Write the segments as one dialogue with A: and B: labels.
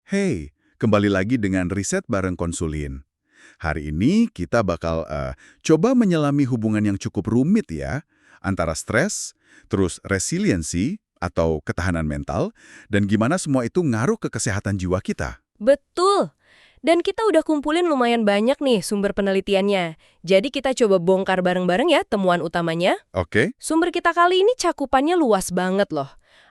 A: Hey, kembali lagi dengan riset bareng konsulin. Hari ini kita bakal coba menyelami hubungan yang cukup rumit ya, antara stres, terus resiliensi atau ketahanan mental, dan gimana semua itu ngaruh ke kesehatan jiwa kita.
B: Betul. Dan kita udah kumpulin lumayan banyak nih sumber penelitiannya. Jadi kita coba bongkar bareng-bareng ya temuan utamanya.
A: Oke?
B: Sumber kita kali ini cakupannya luas banget loh.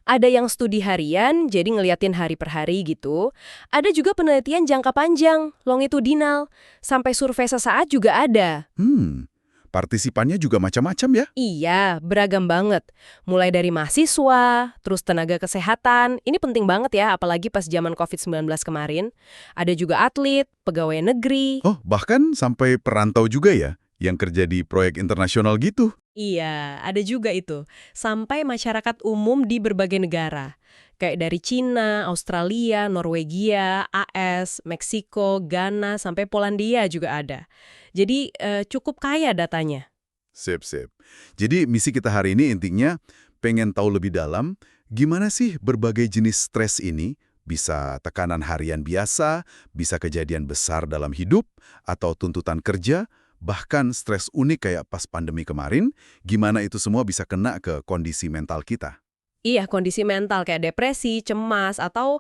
B: Ada yang studi harian, jadi ngeliatin hari per hari gitu. Ada juga penelitian jangka panjang, longitudinal. Sampai survei sesaat juga ada.
A: Partisipannya juga macam-macam ya?
B: Iya, beragam banget. Mulai dari mahasiswa, terus tenaga kesehatan. Ini penting banget ya, apalagi pas zaman COVID-19 kemarin. Ada juga atlet, pegawai negeri.
A: Oh, bahkan sampai perantau juga ya, yang kerja di proyek internasional gitu.
B: Iya, ada juga itu. Sampai masyarakat umum di berbagai negara. Kayak dari Cina, Australia, Norwegia, AS, Meksiko, Ghana, sampai Polandia juga ada. Jadi cukup kaya datanya.
A: Sip, sip. Jadi misi kita hari ini intinya pengen tahu lebih dalam gimana sih berbagai jenis stres ini bisa tekanan harian biasa, bisa kejadian besar dalam hidup, atau tuntutan kerja, bahkan stres unik kayak pas pandemi kemarin, gimana itu semua bisa kena ke kondisi mental kita.
B: Iya, kondisi mental kayak depresi, cemas, atau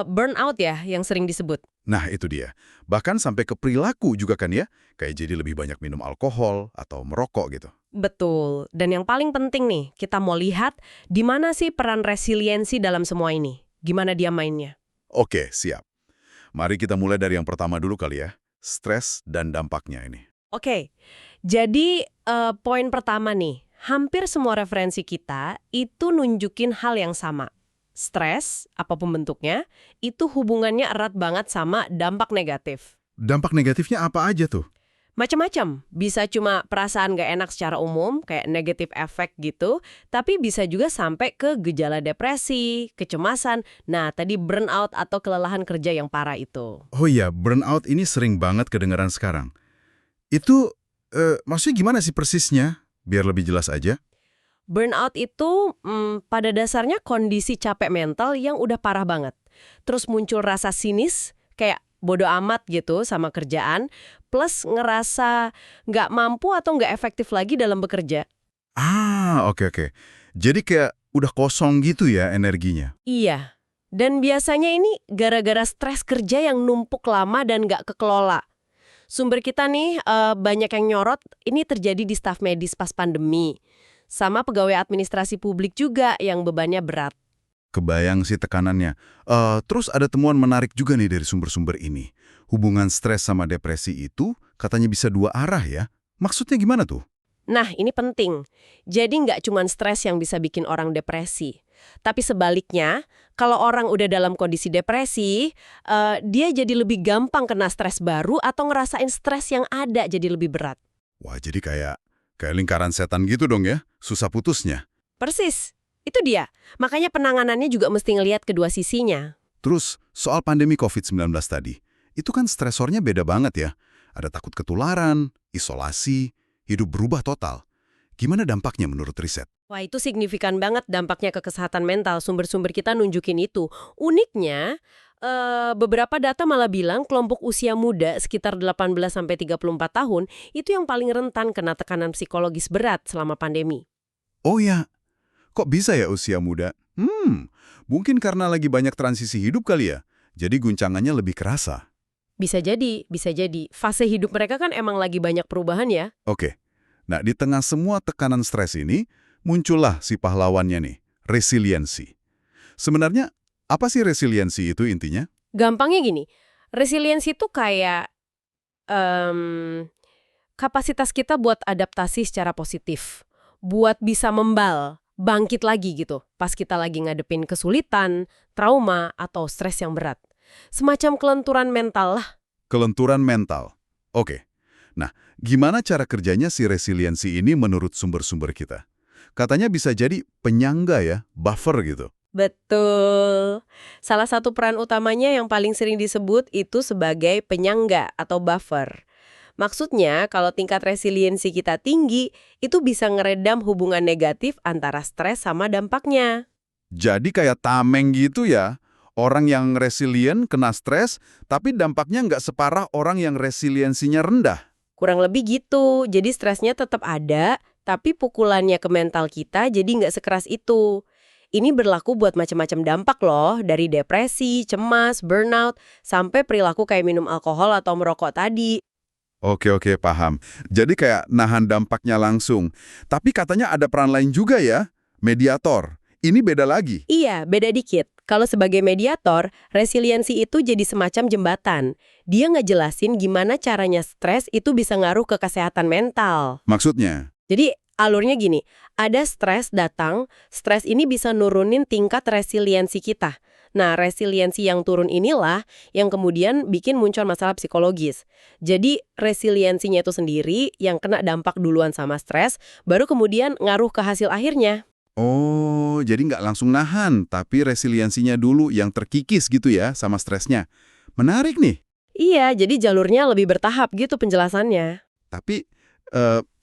B: burnout ya yang sering disebut.
A: Nah, itu dia. Bahkan sampai ke perilaku juga kan ya, kayak jadi lebih banyak minum alkohol atau merokok gitu.
B: Betul. Dan yang paling penting nih, kita mau lihat di mana sih peran resiliensi dalam semua ini. Gimana dia mainnya?
A: Oke, siap. Mari kita mulai dari yang pertama dulu kali ya, stres dan dampaknya ini.
B: Oke, jadi poin pertama nih, hampir semua referensi kita itu nunjukin hal yang sama. Stres, apapun bentuknya, itu hubungannya erat banget sama dampak negatif.
A: Dampak negatifnya apa aja tuh?
B: Macam-macam, bisa cuma perasaan gak enak secara umum, kayak negatif efek gitu, tapi bisa juga sampai ke gejala depresi, kecemasan, nah tadi burnout atau kelelahan kerja yang parah itu.
A: Oh iya, burnout ini sering banget kedengaran sekarang. Itu, maksudnya gimana sih persisnya? Biar lebih jelas aja.
B: Burnout itu pada dasarnya kondisi capek mental yang udah parah banget. Terus muncul rasa sinis, kayak bodo amat gitu sama kerjaan, plus ngerasa nggak mampu atau nggak efektif lagi dalam bekerja.
A: Ah, oke oke. Jadi kayak udah kosong gitu ya energinya.
B: Iya, dan biasanya ini gara-gara stres kerja yang numpuk lama dan nggak kekelola. Sumber kita nih banyak yang nyorot ini terjadi di staf medis pas pandemi. Sama pegawai administrasi publik juga yang bebannya berat.
A: Kebayang sih tekanannya. Terus ada temuan menarik juga nih dari sumber-sumber ini. Hubungan stres sama depresi itu katanya bisa dua arah ya. Maksudnya gimana tuh?
B: Nah, ini penting. Jadi nggak cuma stres yang bisa bikin orang depresi. Tapi sebaliknya, kalau orang udah dalam kondisi depresi, dia jadi lebih gampang kena stres baru atau ngerasain stres yang ada jadi lebih berat.
A: Wah, jadi kayak lingkaran setan gitu dong ya. Susah putusnya.
B: Persis, itu dia. Makanya penanganannya juga mesti ngelihat kedua sisinya.
A: Terus, soal pandemi COVID-19 tadi, itu kan stresornya beda banget ya. Ada takut ketularan, isolasi, hidup berubah total. Gimana dampaknya menurut riset?
B: Wah, itu signifikan banget dampaknya ke kesehatan mental. Sumber-sumber kita nunjukin itu. Uniknya, beberapa data malah bilang kelompok usia muda sekitar 18-34 tahun itu yang paling rentan kena tekanan psikologis berat selama pandemi.
A: Oh ya, kok bisa ya usia muda? Mungkin karena lagi banyak transisi hidup kali ya. Jadi guncangannya lebih kerasa.
B: Bisa jadi, bisa jadi. Fase hidup mereka kan emang lagi banyak perubahan ya.
A: Oke. Nah, di tengah semua tekanan stres ini, muncullah si pahlawannya nih, resiliensi. Sebenarnya, apa sih resiliensi itu intinya?
B: Gampangnya gini, resiliensi itu kayak em, kapasitas kita buat adaptasi secara positif. Buat bisa bangkit lagi gitu, pas kita lagi ngadepin kesulitan, trauma, atau stres yang berat. Semacam kelenturan mental lah.
A: Kelenturan mental. Oke. Nah, gimana cara kerjanya si resiliensi ini menurut sumber-sumber kita? Katanya bisa jadi penyangga ya, buffer gitu.
B: Betul. Salah satu peran utamanya yang paling sering disebut itu sebagai penyangga atau buffer. Maksudnya, kalau tingkat resiliensi kita tinggi, itu bisa ngeredam hubungan negatif antara stres sama dampaknya.
A: Jadi kayak tameng gitu ya. Orang yang resilient kena stres, tapi dampaknya nggak separah orang yang resiliensinya rendah.
B: Kurang lebih gitu. Jadi stresnya tetap ada, tapi pukulannya ke mental kita jadi nggak sekeras itu. Ini berlaku buat macam-macam dampak loh, dari depresi, cemas, burnout, sampai perilaku kayak minum alkohol atau merokok tadi.
A: Oke, paham. Jadi kayak nahan dampaknya langsung. Tapi katanya ada peran lain juga ya, mediator. Ini beda lagi.
B: Iya, beda dikit. Kalau sebagai mediator, resiliensi itu jadi semacam jembatan. Dia ngejelasin gimana caranya stres itu bisa ngaruh ke kesehatan mental.
A: Maksudnya?
B: Jadi alurnya gini, ada stres datang, stres ini bisa nurunin tingkat resiliensi kita. Nah, resiliensi yang turun inilah yang kemudian bikin muncul masalah psikologis. Jadi, resiliensinya itu sendiri yang kena dampak duluan sama stres, baru kemudian ngaruh ke hasil akhirnya.
A: Oh, jadi nggak langsung nahan, tapi resiliensinya dulu yang terkikis gitu ya sama stresnya. Menarik nih.
B: Iya, jadi jalurnya lebih bertahap gitu penjelasannya.
A: Tapi,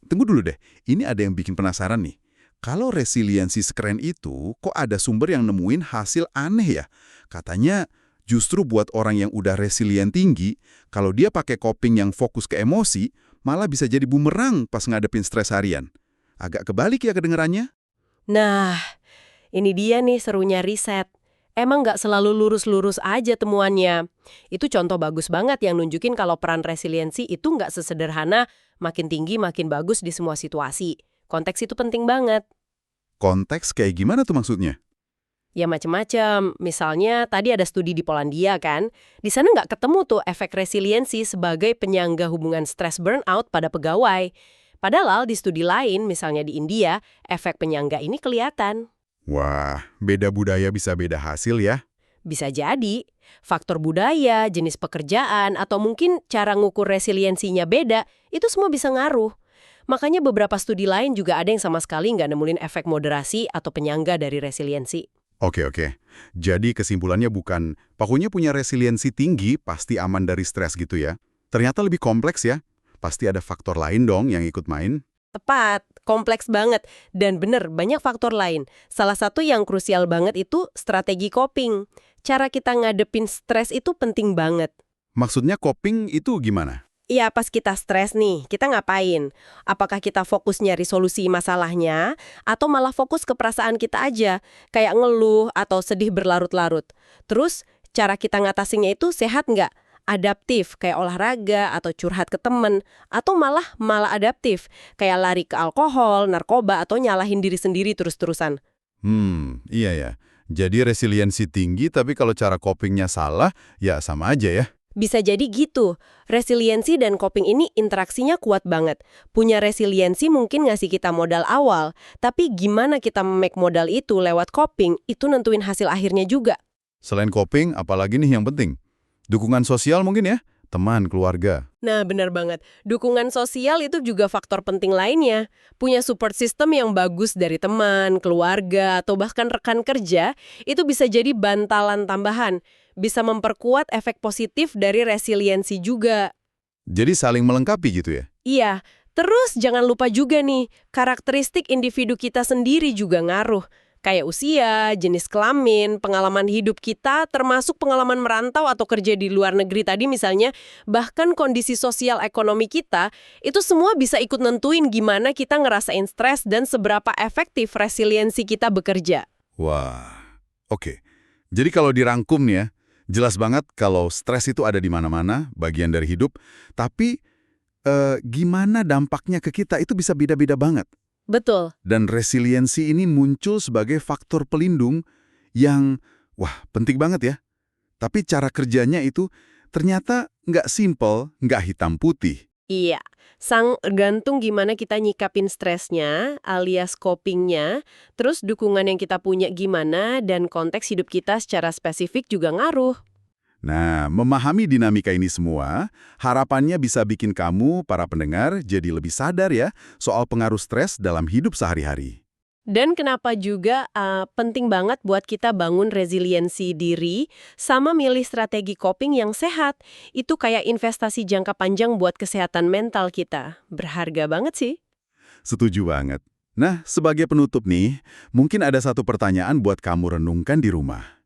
A: tunggu dulu deh. Ini ada yang bikin penasaran nih. Kalau resiliensi sekeren itu, kok ada sumber yang nemuin hasil aneh ya? Katanya, justru buat orang yang udah resilient tinggi, kalau dia pakai coping yang fokus ke emosi, malah bisa jadi bumerang pas ngadepin stres harian. Agak kebalik ya kedengerannya?
B: Nah, ini dia nih serunya riset. Emang nggak selalu lurus-lurus aja temuannya. Itu contoh bagus banget yang nunjukin kalau peran resiliensi itu nggak sesederhana makin tinggi makin bagus di semua situasi. Konteks itu penting banget.
A: Konteks kayak gimana tuh maksudnya?
B: Ya macem-macem. Misalnya tadi ada studi di Polandia kan. Di sana nggak ketemu tuh efek resiliensi sebagai penyangga hubungan stres burnout pada pegawai. Padahal di studi lain, misalnya di India, efek penyangga ini kelihatan.
A: Wah, beda budaya bisa beda hasil ya?
B: Bisa jadi, faktor budaya, jenis pekerjaan, atau mungkin cara ngukur resiliensinya beda, itu semua bisa ngaruh. Makanya beberapa studi lain juga ada yang sama sekali nggak nemuin efek moderasi atau penyangga dari resiliensi.
A: Oke. Jadi kesimpulannya bukan, pokoknya punya resiliensi tinggi pasti aman dari stres gitu ya. Ternyata lebih kompleks ya. Pasti ada faktor lain dong yang ikut main.
B: Tepat, kompleks banget. Dan bener, banyak faktor lain. Salah satu yang krusial banget itu strategi coping. Cara kita ngadepin stres itu penting banget.
A: Maksudnya coping itu gimana?
B: Iya, pas kita stres nih, kita ngapain? Apakah kita fokus nyari solusi masalahnya, atau malah fokus ke perasaan kita aja, kayak ngeluh atau sedih berlarut-larut? Terus, cara kita ngatasinnya itu sehat nggak? Adaptif, kayak olahraga atau curhat ke temen, atau malah adaptif, kayak lari ke alkohol, narkoba, atau nyalahin diri sendiri terus-terusan.
A: Iya ya. Jadi resiliensi tinggi tapi kalau cara copingnya salah, ya sama aja ya.
B: Bisa jadi gitu. Resiliensi dan coping ini interaksinya kuat banget. Punya resiliensi mungkin ngasih kita modal awal, tapi gimana kita make modal itu lewat coping, itu nentuin hasil akhirnya juga.
A: Selain coping, apalagi nih yang penting? Dukungan sosial mungkin ya? Teman, keluarga.
B: Nah, benar banget. Dukungan sosial itu juga faktor penting lainnya. Punya support system yang bagus dari teman, keluarga, atau bahkan rekan kerja, itu bisa jadi bantalan tambahan. Bisa memperkuat efek positif dari resiliensi juga.
A: Jadi saling melengkapi gitu ya?
B: Iya, terus jangan lupa juga nih, karakteristik individu kita sendiri juga ngaruh. Kayak usia, jenis kelamin, pengalaman hidup kita, termasuk pengalaman merantau atau kerja di luar negeri tadi misalnya, bahkan kondisi sosial ekonomi kita, itu semua bisa ikut nentuin gimana kita ngerasain stres dan seberapa efektif resiliensi kita bekerja.
A: Wah, oke. Jadi kalau dirangkum nih ya, jelas banget kalau stres itu ada di mana-mana, bagian dari hidup, tapi gimana dampaknya ke kita itu bisa beda-beda banget.
B: Betul.
A: Dan resiliensi ini muncul sebagai faktor pelindung yang, wah, penting banget ya. Tapi cara kerjanya itu ternyata nggak simple, nggak hitam putih.
B: Iya, gantung gimana kita nyikapin stresnya, alias copingnya, terus dukungan yang kita punya gimana, dan konteks hidup kita secara spesifik juga ngaruh.
A: Nah, memahami dinamika ini semua, harapannya bisa bikin kamu, para pendengar, jadi lebih sadar ya soal pengaruh stres dalam hidup sehari-hari.
B: Dan kenapa juga penting banget buat kita bangun resiliensi diri sama milih strategi coping yang sehat. Itu kayak investasi jangka panjang buat kesehatan mental kita. Berharga banget sih.
A: Setuju banget. Nah, sebagai penutup nih, mungkin ada satu pertanyaan buat kamu renungkan di rumah.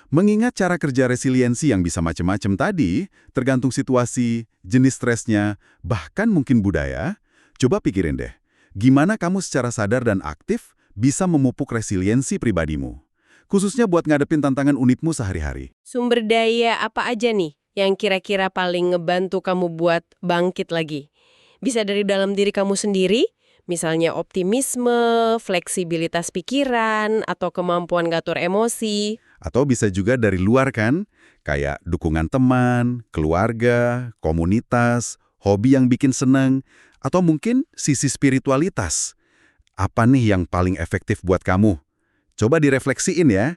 A: Mengingat cara kerja resiliensi yang bisa macam-macam tadi, tergantung situasi, jenis stresnya, bahkan mungkin budaya, coba pikirin deh, gimana kamu secara sadar dan aktif bisa memupuk resiliensi pribadimu? Khususnya buat ngadepin tantangan unikmu sehari-hari.
B: Sumber daya apa aja nih yang kira-kira paling ngebantu kamu buat bangkit lagi? Bisa dari dalam diri kamu sendiri, misalnya optimisme, fleksibilitas pikiran, atau kemampuan ngatur emosi.
A: Atau bisa juga dari luar kan, kayak dukungan teman, keluarga, komunitas, hobi yang bikin seneng, atau mungkin sisi spiritualitas. Apa nih yang paling efektif buat kamu? Coba direfleksiin ya.